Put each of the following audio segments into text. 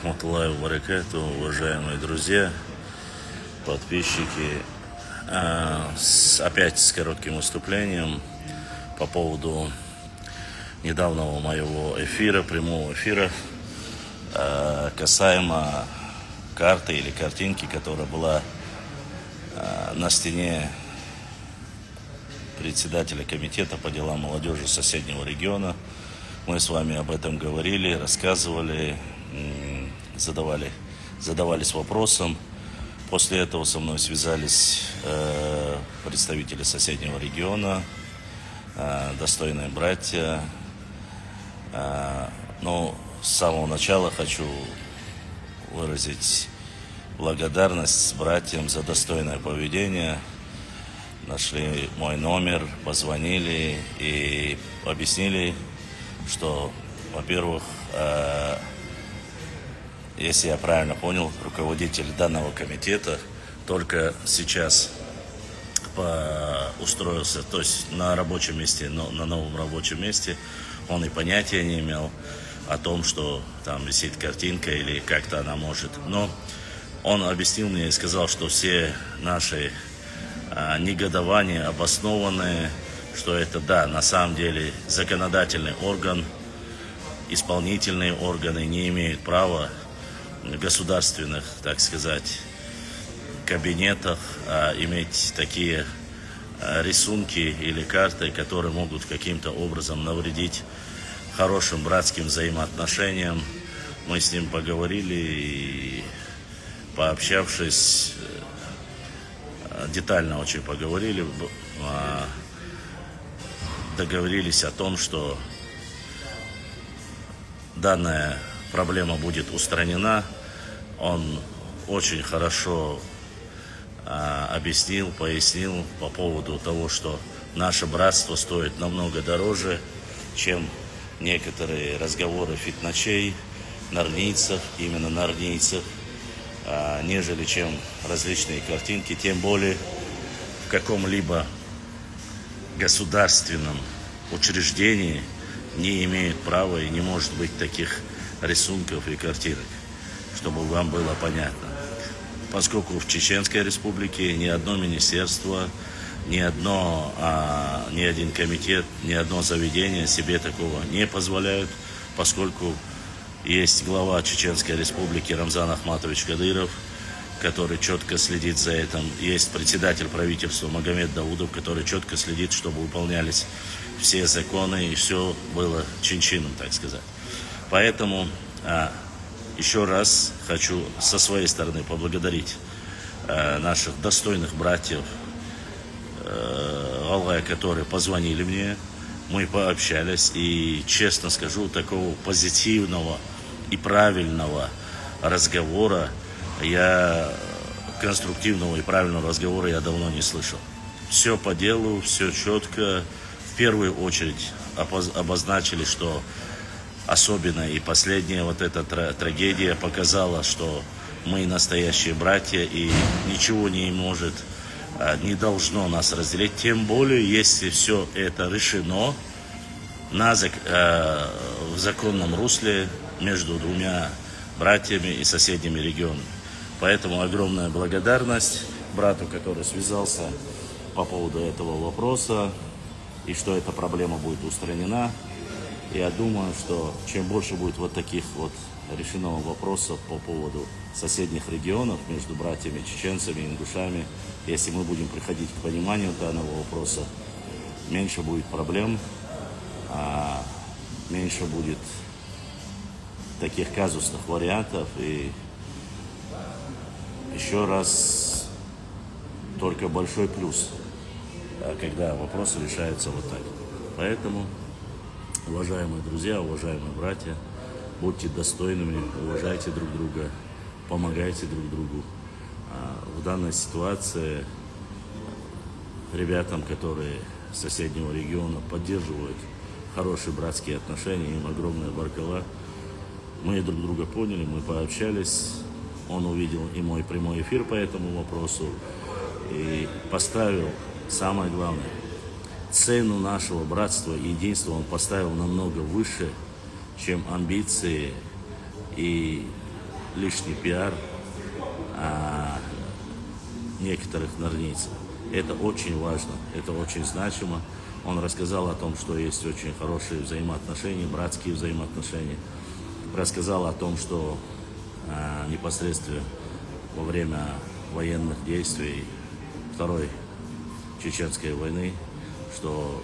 рахматуллахи ва баракату, уважаемые друзья, подписчики. Опять с коротким выступлением по поводу недавнего моего эфира, прямого эфира, касаемо карты или картинки, которая была на стене председателя комитета по делам молодежи соседнего региона. Мы с вами об этом говорили, рассказывали, задавались вопросом. После этого со мной связались представители соседнего региона, достойные братья. Но с самого начала хочу выразить благодарность братьям за достойное поведение. Нашли мой номер, позвонили и объяснили, что, во-первых, если я правильно понял, руководитель данного комитета только сейчас устроился, то есть на рабочем месте, на новом рабочем месте. Он и понятия не имел о том, что там висит картинка или как-то она может. Но он объяснил мне и сказал, что все наши негодования обоснованные, что это, да, на самом деле законодательный орган, исполнительные органы не имеют права в государственных, так сказать, кабинетах иметь такие рисунки или карты, которые могут каким-то образом навредить хорошим братским взаимоотношениям. Мы с ним поговорили и, пообщавшись, детально очень поговорили, договорились о том, что данная проблема будет устранена. Он очень хорошо объяснил, пояснил по поводу того, что наше братство стоит намного дороже, чем некоторые разговоры фитначей, нарнийцев, именно нарнийцев, нежели чем различные картинки, тем более в каком-либо государственном учреждении не имеют права и не может быть таких рисунков и картинок, чтобы вам было понятно. Поскольку в Чеченской Республике ни одно министерство, ни один комитет, ни одно заведение себе такого не позволяют, поскольку есть глава Чеченской Республики Рамзан Ахматович Кадыров, который четко следит за этим. Есть председатель правительства Магомед Даудов, который четко следит, чтобы выполнялись все законы и все было чин-чином, так сказать. Поэтому еще раз хочу со своей стороны поблагодарить наших достойных братьев, которые позвонили мне. Мы пообщались, и, честно скажу, такого позитивного и правильного разговора, конструктивного и правильного разговора я давно не слышал. Все по делу, все четко. В первую очередь обозначили, что особенно и последняя вот эта трагедия показала, что мы настоящие братья, и ничего не должно нас разделить. Тем более, если все это решено в законном русле между двумя братьями и соседними регионами. Поэтому огромная благодарность брату, который связался по поводу этого вопроса, и что эта проблема будет устранена. Я думаю, что чем больше будет вот таких вот решенного вопросов по поводу соседних регионов между братьями, чеченцами, ингушами, если мы будем приходить к пониманию данного вопроса, меньше будет проблем, меньше будет таких казусных вариантов. И еще раз, только большой плюс, когда вопросы решаются вот так. Поэтому, уважаемые друзья, уважаемые братья, будьте достойными, уважайте друг друга, помогайте друг другу. В данной ситуации ребятам, которые с соседнего региона поддерживают хорошие братские отношения, им огромная баркала. Мы друг друга поняли, мы пообщались, он увидел и мой прямой эфир по этому вопросу и поставил, самое главное, цену нашего братства и единства он поставил намного выше, чем амбиции и лишний пиар некоторых норвийцев. Это очень важно, это очень значимо. Он рассказал о том, что есть очень хорошие взаимоотношения, братские взаимоотношения. Рассказал о том, что непосредственно во время военных действий Второй Чеченской войны, что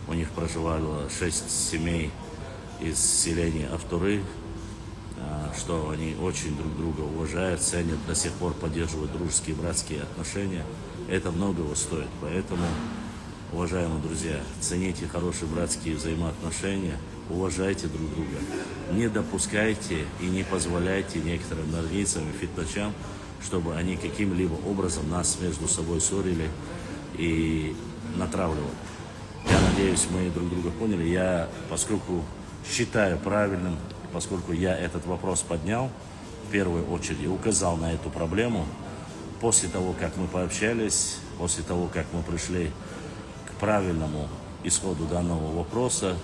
у них проживало 6 семей из селения Автуры, что они очень друг друга уважают, ценят, до сих пор поддерживают дружеские, братские отношения. Это многого стоит. Поэтому, уважаемые друзья, цените хорошие братские взаимоотношения, уважайте друг друга. Не допускайте и не позволяйте некоторым норвийцам и фитначам, чтобы они каким-либо образом нас между собой ссорили и натравливали. Я надеюсь, мы друг друга поняли. Поскольку считаю правильным, поскольку я этот вопрос поднял, в первую очередь указал на эту проблему, после того, как мы пообщались, после того, как мы пришли к правильному исходу данного вопроса,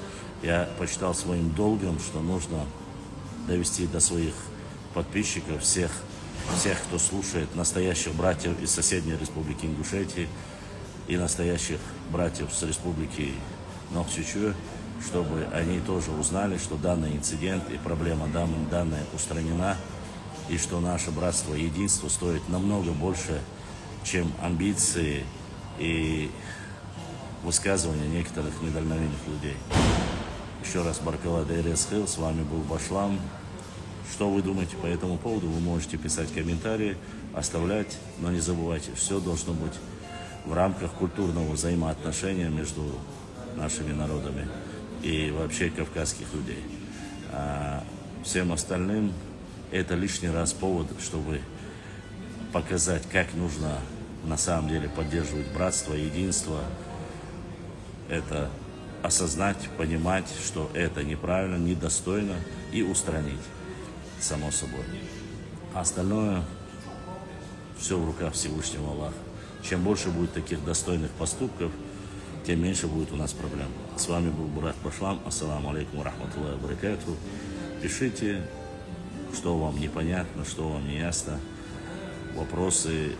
я посчитал своим долгом, что нужно довести до своих подписчиков, всех, кто слушает, настоящих братьев из соседней республики Ингушетии и настоящих братьев с республики Нохчичуэ, чтобы они тоже узнали, что данный инцидент и проблема данная устранена, и что наше братство и единство стоит намного больше, чем амбиции и высказывания некоторых недальновидных людей. Еще раз, Баркала Дейресхил, с вами был Башлам. Что вы думаете по этому поводу? Вы можете писать комментарии, оставлять, но не забывайте, все должно быть в рамках культурного взаимоотношения между нашими народами и вообще кавказских людей. А всем остальным это лишний раз повод, чтобы показать, как нужно на самом деле поддерживать братство, единство. Это осознать, понимать, что это неправильно, недостойно, и устранить, само собой. А остальное все в руках Всевышнего Аллаха. Чем больше будет таких достойных поступков, тем меньше будет у нас проблем. С вами был Бурак Башлам. Ассаламу алейкум рахматуллахи ва баракатуху. Пишите, что вам непонятно, что вам не ясно. Вопросы.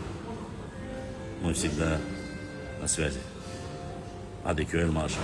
Мы всегда на связи. Адекюэль Маша.